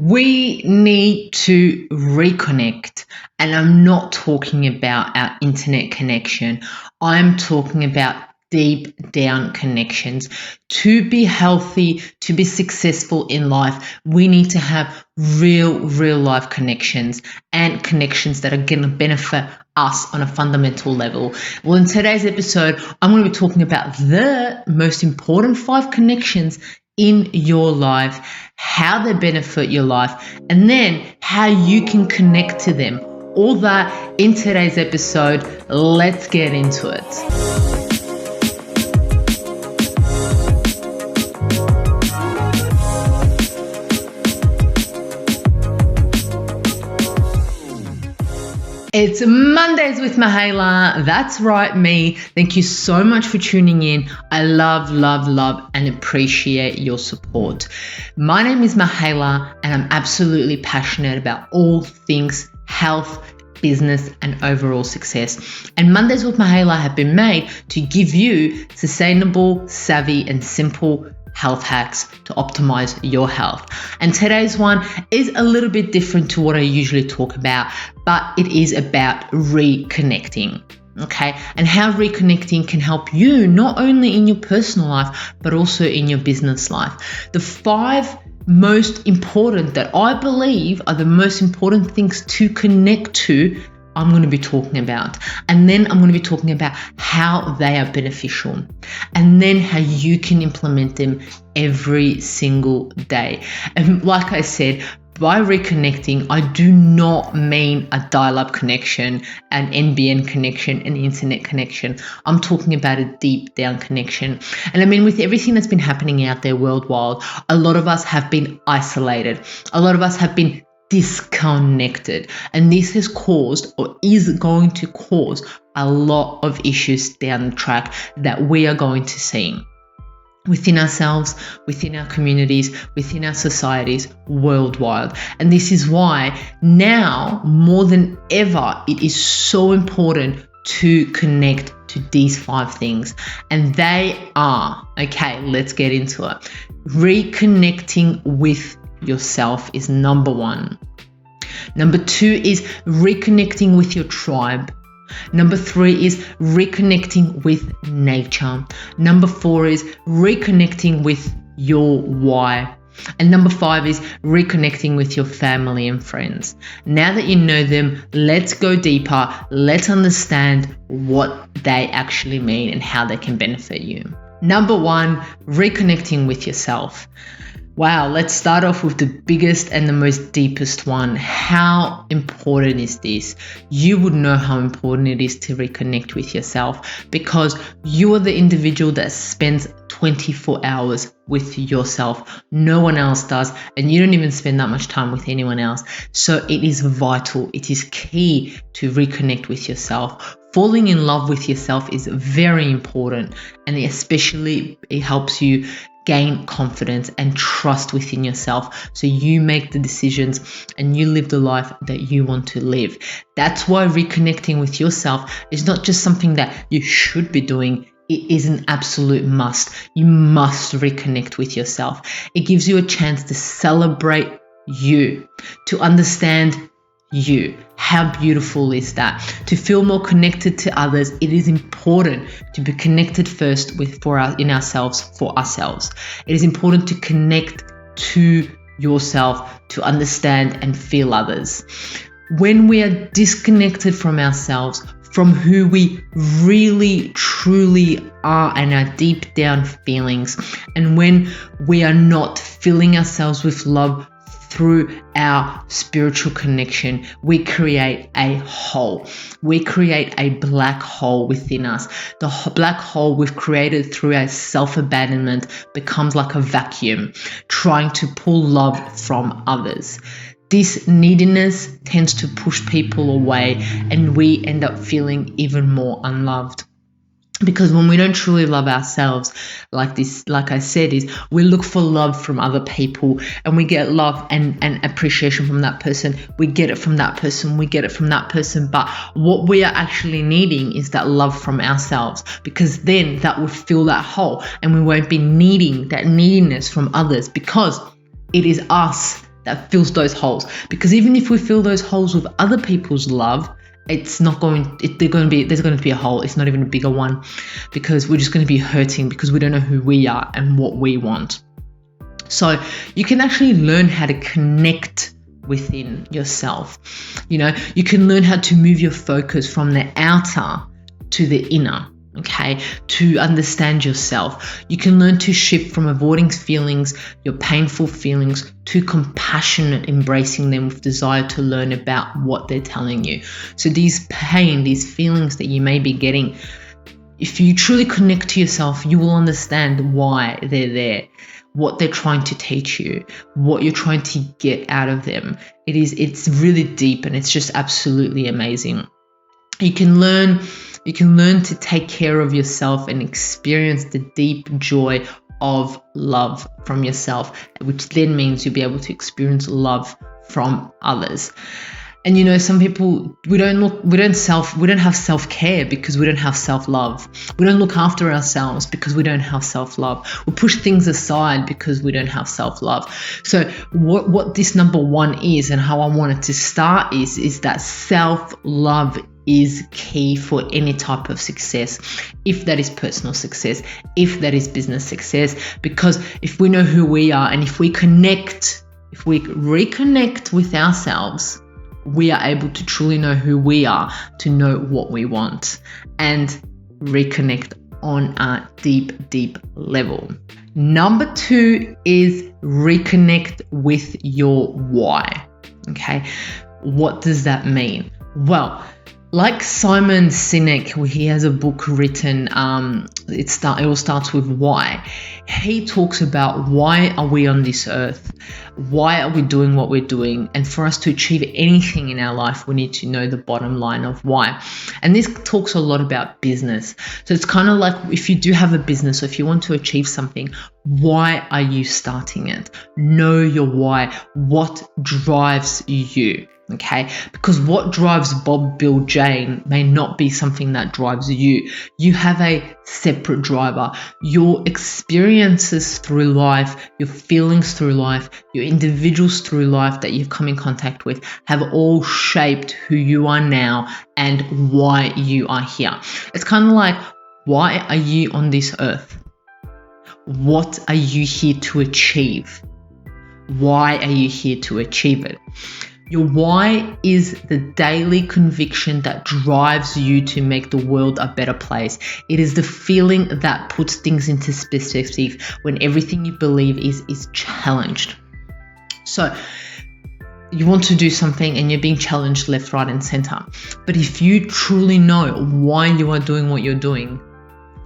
We need to reconnect. And I'm not talking about our internet connection. I'm talking about deep down connections. To be healthy, to be successful in life, we need to have real life connections and connections that are going to benefit us on a fundamental level. Well, in today's episode, I'm going to be talking about the most important 5 connections in your life, how they benefit your life, and then how you can connect to them. All that in today's episode. Let's get into it. It's Mondays with Mihaela. That's right, me. Thank you so much for tuning in. I love, and appreciate your support. My name is Mihaela, and I'm absolutely passionate about all things health, business, and overall success. And Mondays with Mihaela have been made to give you sustainable, savvy, and simple health hacks to optimize your health. And today's one is a little bit different to what I usually talk about, but it is about reconnecting. Okay, and how reconnecting can help you not only in your personal life, but also in your business life. The 5 most important that I believe are the most important things to connect to, I'm going to be talking about. And then I'm going to be talking about how they are beneficial, and then how you can implement them every single day. And like I said, by reconnecting, I do not mean a dial-up connection, an NBN connection, an internet connection. I'm talking about a deep down connection. And I mean, with everything that's been happening out there worldwide, a lot of us have been isolated. A lot of us have been disconnected, and this has caused, or is going to cause, a lot of issues down the track that we are going to see within ourselves, within our communities, within our societies worldwide. And this is why now more than ever it is so important to connect to these 5 things. And they are, okay, let's get into it. Reconnecting with yourself is number 1. Number 2 is reconnecting with your tribe. Number 3 is reconnecting with nature. Number 4 is reconnecting with your why. And number 5 is reconnecting with your family and friends. Now that you know them, let's go deeper. Let's understand what they actually mean and how they can benefit you. Number 1, reconnecting with yourself. Wow, let's start off with the biggest and the most deepest one. How important is this? You would know how important it is to reconnect with yourself, because you are the individual that spends 24 hours with yourself. No one else does, and you don't even spend that much time with anyone else. So it is vital, it is key to reconnect with yourself. Falling in love with yourself is very important, and especially it helps you gain confidence and trust within yourself, so you make the decisions and you live the life that you want to live. That's why reconnecting with yourself is not just something that you should be doing. It is an absolute must. You must reconnect with yourself. It gives you a chance to celebrate you, to understand you. How beautiful is that? To feel more connected to others, it is important to be connected first for ourselves. It is important to connect to yourself, to understand and feel others. When we are disconnected from ourselves, from who we really truly are and our deep down feelings, and when we are not filling ourselves with love through our spiritual connection, we create a hole. We create a black hole within us. The black hole we've created through our self-abandonment becomes like a vacuum, trying to pull love from others. This neediness tends to push people away, and we end up feeling even more unloved. Because when we don't truly love ourselves, like I said, is we look for love from other people, and we get love and appreciation from that person. We get it from that person. We get it from that person. But what we are actually needing is that love from ourselves, because then that would fill that hole, and we won't be needing that neediness from others, because it is us that fills those holes. Because even if we fill those holes with other people's love, there's going to be a hole. It's not even a bigger one, because we're just going to be hurting because we don't know who we are and what we want. So you can actually learn how to connect within yourself. You can learn how to move your focus from the outer to the inner. Okay, to understand yourself. You can learn to shift from avoiding feelings, your painful feelings, to compassionate, embracing them with desire to learn about what they're telling you. So these feelings that you may be getting, if you truly connect to yourself, you will understand why they're there, what they're trying to teach you, what you're trying to get out of them. It's really deep, and it's just absolutely amazing. You can learn to take care of yourself and experience the deep joy of love from yourself, which then means you'll be able to experience love from others. And some people, we don't have self-care because we don't have self-love. We don't look after ourselves because we don't have self-love. We push things aside because we don't have self-love. So what this number one is, and how I wanted to start is that self-love is key for any type of success, if that is personal success, if that is business success. Because if we know who we are, and if we reconnect with ourselves, we are able to truly know who we are, to know what we want, and reconnect on a deep level. Number 2 is reconnect with your why. Okay, what does that mean? Well, like Simon Sinek, he has a book written, it all starts with why. He talks about why are we on this earth? Why are we doing what we're doing? And for us to achieve anything in our life, we need to know the bottom line of why. And this talks a lot about business. So it's kind of like, if you do have a business, or if you want to achieve something, why are you starting it? Know your why. What drives you? Okay, because what drives Bob, Bill, Jane may not be something that drives you. You have a separate driver. Your experiences through life, your feelings through life, your individuals through life that you've come in contact with have all shaped who you are now and why you are here. It's kind of like, why are you on this earth? What are you here to achieve? Why are you here to achieve it? Your why is the daily conviction that drives you to make the world a better place. It is the feeling that puts things into perspective when everything you believe is challenged. So you want to do something and you're being challenged left, right, and center. But if you truly know why you are doing what you're doing,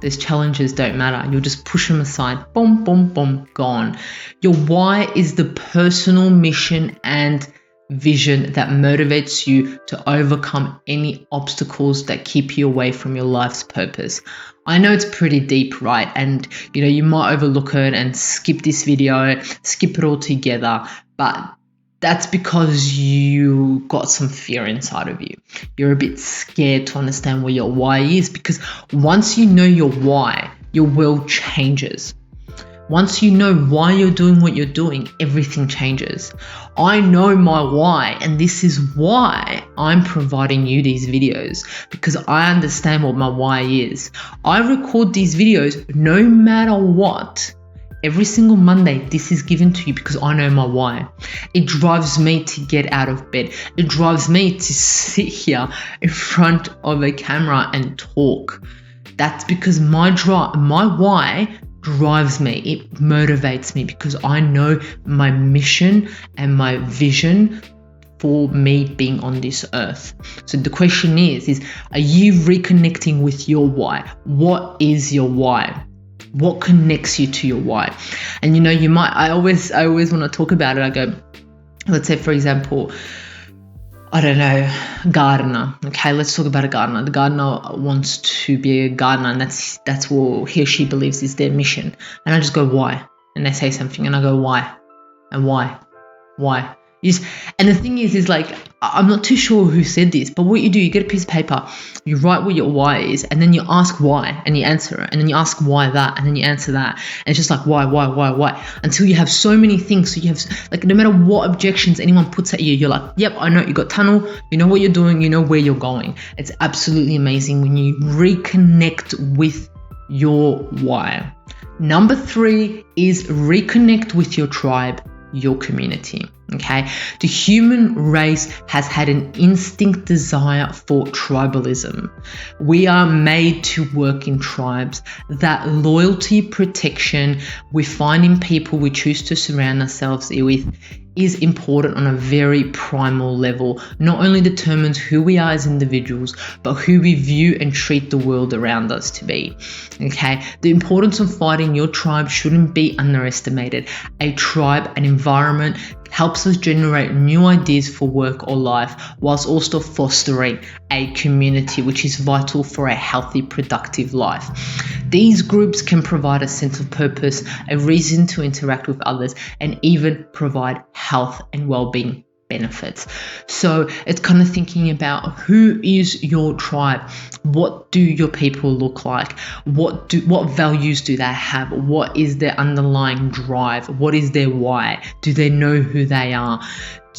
those challenges don't matter. You'll just push them aside. Boom, boom, boom, gone. Your why is the personal mission and vision that motivates you to overcome any obstacles that keep you away from your life's purpose. I know it's pretty deep, right? And you might overlook it and skip this video, skip it all together, but that's because you got some fear inside of you. You're a bit scared to understand what your why is, because once you know your why, your world changes. Once you know why you're doing what you're doing, everything changes. I know my why, and this is why I'm providing you these videos, because I understand what my why is. I record these videos no matter what. Every single Monday, this is given to you because I know my why. It drives me to get out of bed. It drives me to sit here in front of a camera and talk. That's because my why drives me. It motivates me because I know my mission and my vision for me being on this earth. So the question is are you reconnecting with your why? What is your why? What connects you to your why? And I always want to talk about it. I go, let's say, for example, I don't know, gardener. Okay, let's talk about a gardener. The gardener wants to be a gardener, and that's what he or she believes is their mission. And I just go, why? And they say something, and I go, why? And why? Why? And the thing is like, I'm not too sure who said this, but what you do, you get a piece of paper, you write what your why is, and then you ask why, and you answer it, and then you ask why that, and then you answer that, and it's just like why, until you have so many things. So you have, like, no matter what objections anyone puts at you, you're like, yep, I know, you got tunnel, you know what you're doing, you know where you're going. It's absolutely amazing when you reconnect with your why. Number 3 is reconnect with your tribe, your community. Okay, the human race has had an instinct desire for tribalism. We are made to work in tribes. That loyalty, protection we find in people we choose to surround ourselves with is important on a very primal level. Not only determines who we are as individuals, but who we view and treat the world around us to be. Okay, the importance of finding your tribe shouldn't be underestimated. A tribe, an environment, helps us generate new ideas for work or life, whilst also fostering a community, which is vital for a healthy, productive life. These groups can provide a sense of purpose, a reason to interact with others, and even provide health and well-being benefits. So it's kind of thinking about, who is your tribe? What do your people look like? What values do they have? What is their underlying drive? What is their why? Do they know who they are?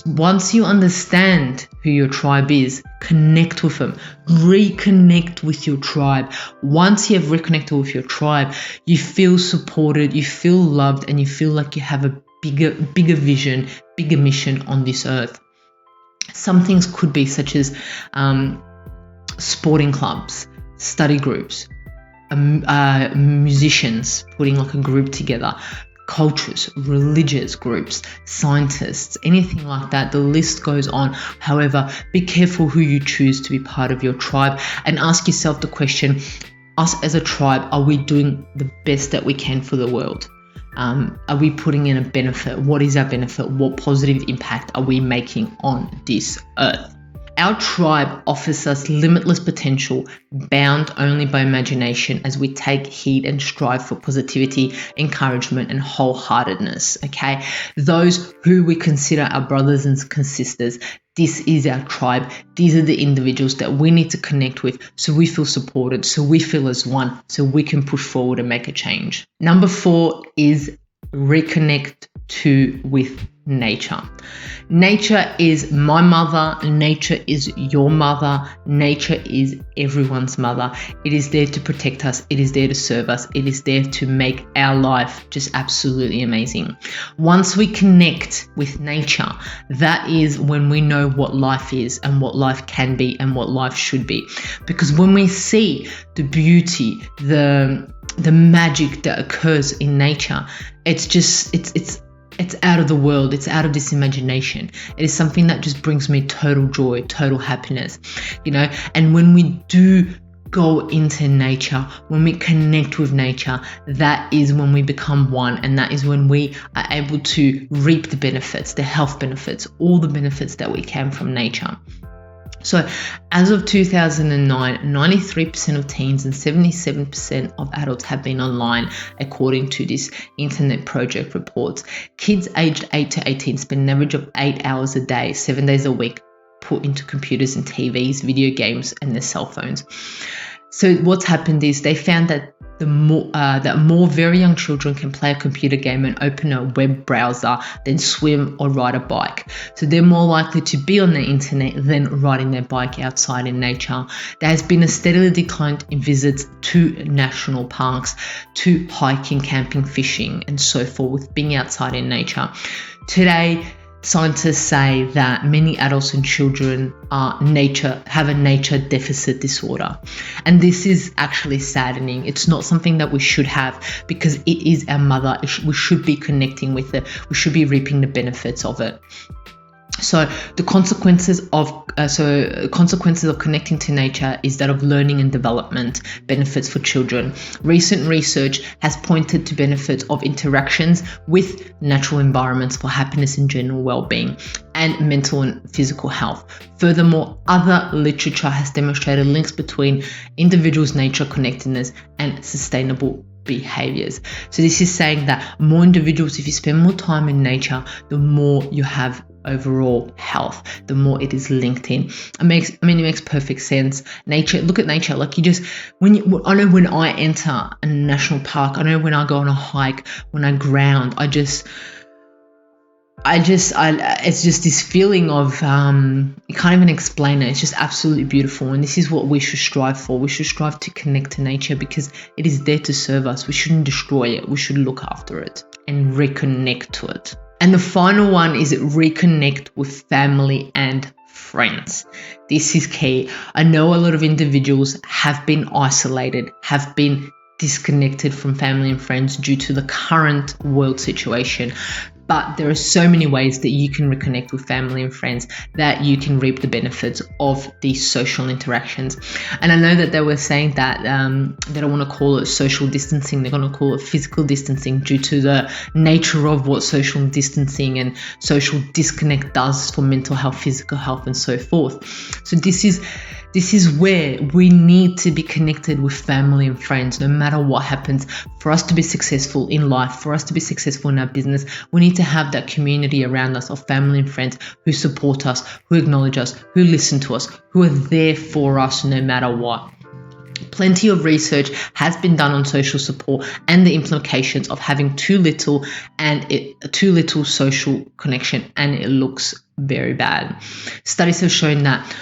Once you understand who your tribe is, connect with them, reconnect with your tribe. Once you have reconnected with your tribe, you feel supported, you feel loved, and you feel like you have a bigger vision, bigger mission on this earth. Some things could be such as sporting clubs, study groups, musicians putting like a group together, cultures, religious groups, scientists, anything like that. The list goes on. However, be careful who you choose to be part of your tribe, and ask yourself the question, us as a tribe, are we doing the best that we can for the world? Are we putting in a benefit? What is our benefit? What positive impact are we making on this earth? Our tribe offers us limitless potential, bound only by imagination, as we take heed and strive for positivity, encouragement, and wholeheartedness. Okay, those who we consider our brothers and sisters, this is our tribe. These are the individuals that we need to connect with, so we feel supported, so we feel as one, so we can push forward and make a change. Number 4 is reconnect with nature. Nature is my mother. Nature is your mother. Nature is everyone's mother. It is there to protect us. It is there to serve us. It is there to make our life just absolutely amazing. Once we connect with nature, that is when we know what life is and what life can be and what life should be. Because when we see the beauty, the magic that occurs in nature, it's out of the world. It's out of this imagination. It is something that just brings me total joy, total happiness, and when we do go into nature, when we connect with nature, that is when we become one, and that is when we are able to reap the benefits, the health benefits, all the benefits that we can from nature. So as of 2009, 93% of teens and 77% of adults have been online, according to this Internet Project reports. Kids aged 8 to 18 spend an average of 8 hours a day, 7 days a week, put into computers and TVs, video games, and their cell phones. So what's happened is they found that more very young children can play a computer game and open a web browser than swim or ride a bike. So they're more likely to be on the internet than riding their bike outside in nature. There has been a steady decline in visits to national parks, to hiking, camping, fishing, and so forth, being outside in nature. Today, scientists say that many adults and children have a nature deficit disorder. And this is actually saddening. It's not something that we should have, because it is our mother. We should be connecting with it. We should be reaping the benefits of it. So the consequences of connecting to nature is that of learning and development benefits for children. Recent research has pointed to benefits of interactions with natural environments for happiness and general well-being and mental and physical health. Furthermore, other literature has demonstrated links between individuals' nature connectedness and sustainable behaviors. So this is saying that more individuals, if you spend more time in nature, the more you have overall health, the more it is linked in. It makes perfect sense. Nature, look at nature. Like I know when I enter a national park, I know when I go on a hike, when I ground, it's just this feeling of, you can't even explain it. It's just absolutely beautiful. And this is what we should strive for. We should strive to connect to nature because it is there to serve us. We shouldn't destroy it. We should look after it and reconnect to it. And the final one is reconnect with family and friends. This is key. I know a lot of individuals have been isolated, have been disconnected from family and friends due to the current world situation. But there are so many ways that you can reconnect with family and friends, that you can reap the benefits of these social interactions. And I know that they were saying that they don't want to call it social distancing. They're going to call it physical distancing due to the nature of what social distancing and social disconnect does for mental health, physical health, and so forth. So this is where we need to be connected with family and friends no matter what happens. For us to be successful in life, for us to be successful in our business, we need to have that community around us of family and friends who support us, who acknowledge us, who listen to us, who are there for us no matter what. Plenty of research has been done on social support and the implications of having too little social connection, and it looks very bad. Studies have shown that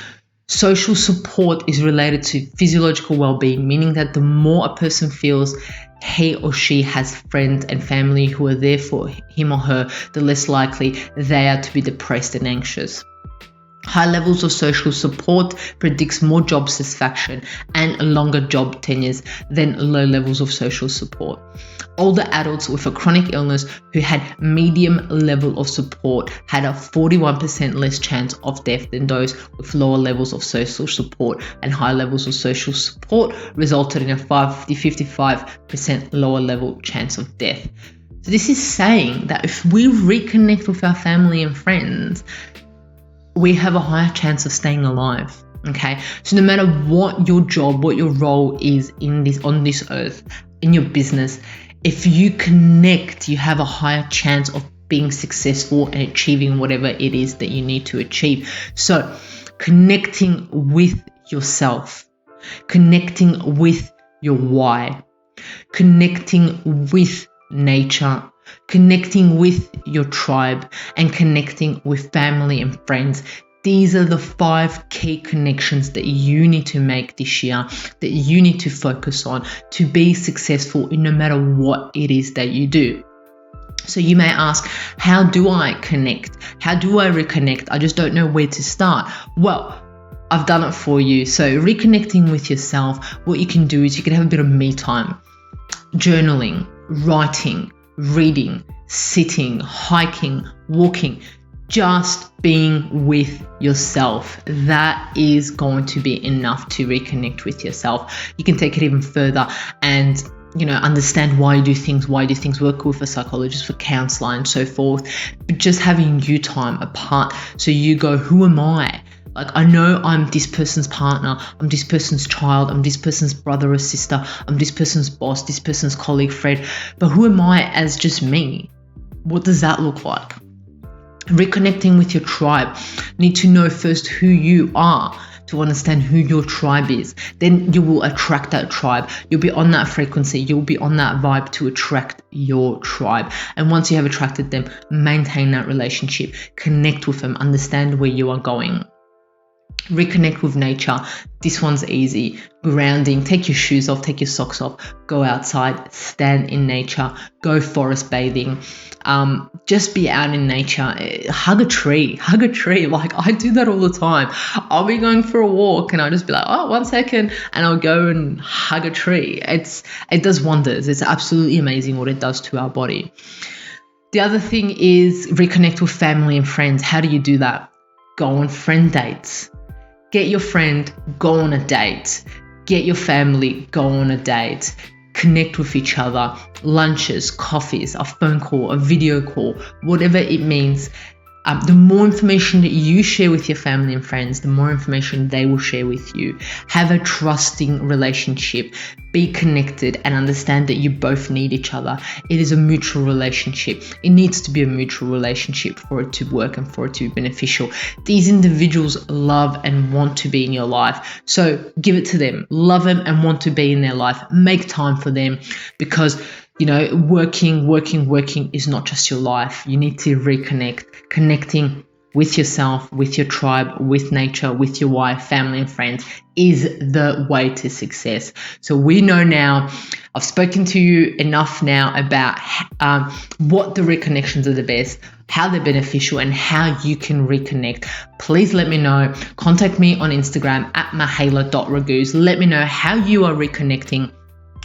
social support is related to physiological well-being, meaning that the more a person feels he or she has friends and family who are there for him or her, the less likely they are to be depressed and anxious. High levels of social support predicts more job satisfaction and longer job tenures than low levels of social support. Older adults with a chronic illness who had medium level of support had a 41% less chance of death than those with lower levels of social support, and high levels of social support resulted in a 55% lower level chance of death. So this is saying that if we reconnect with our family and friends, we have a higher chance of staying alive. Okay, so no matter what your job, what your role is on this earth, in your business, if you connect, you have a higher chance of being successful and achieving whatever it is that you need to achieve. So connecting with yourself, connecting with your why, connecting with nature, connecting with your tribe, and connecting with family and friends. These are the 5 key connections that you need to make this year, that you need to focus on to be successful in no matter what it is that you do. So you may ask, how do I connect? How do I reconnect? I just don't know where to start. Well, I've done it for you. So reconnecting with yourself, what you can do is you can have a bit of me time, journaling, writing, reading, sitting, hiking, walking, just being with yourself. That is going to be enough to reconnect with yourself. You can take it even further and understand why you do things, work with a psychologist, for counselor and so forth. But just having you time apart, so you go, who am I? Like, I know I'm this person's partner, I'm this person's child, I'm this person's brother or sister, I'm this person's boss, this person's colleague, friend, but who am I as just me? What does that look like? Reconnecting with your tribe. Need to know first who you are to understand who your tribe is. Then you will attract that tribe. You'll be on that frequency. You'll be on that vibe to attract your tribe. And once you have attracted them, maintain that relationship. Connect with them. Understand where you are going. Reconnect with nature. This one's easy. Grounding. Take your shoes off, take your socks off, go outside, stand in nature, go forest bathing. Just be out in nature. Hug a tree. Like, I do that all the time. I'll be going for a walk and I'll just be like, oh, 1 second, and I'll go and hug a tree. It does wonders. It's absolutely amazing what it does to our body. The other thing is reconnect with family and friends. How do you do that? Go on friend dates. Get your friend, go on a date. Get your family, go on a date. Connect with each other. Lunches, coffees, a phone call, a video call, whatever it means. The more information that you share with your family and friends, the more information they will share with you. Have a trusting relationship. Be connected and understand that you both need each other. It is a mutual relationship. It needs to be a mutual relationship for it to work and for it to be beneficial. These individuals love and want to be in your life. So give it to them. Love them and want to be in their life. Make time for them, because working is not just your life. You need to reconnect. Connecting with yourself, with your tribe, with nature, with your wife, family, and friends is the way to success. So we know now, I've spoken to you enough now about what the reconnections are the best, how they're beneficial, and how you can reconnect. Please let me know. Contact me on Instagram at mihaela.raguse. Let me know how you are reconnecting,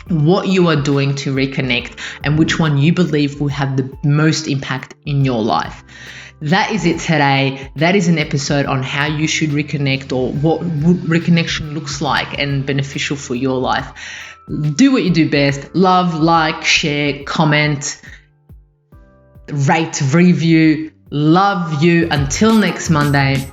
what you are doing to reconnect, and which one you believe will have the most impact in your life. That is it today. That is an episode on how you should reconnect, or what reconnection looks like and beneficial for your life. Do what you do best. Love, like, share, comment, rate, review. Love you. Until next Monday.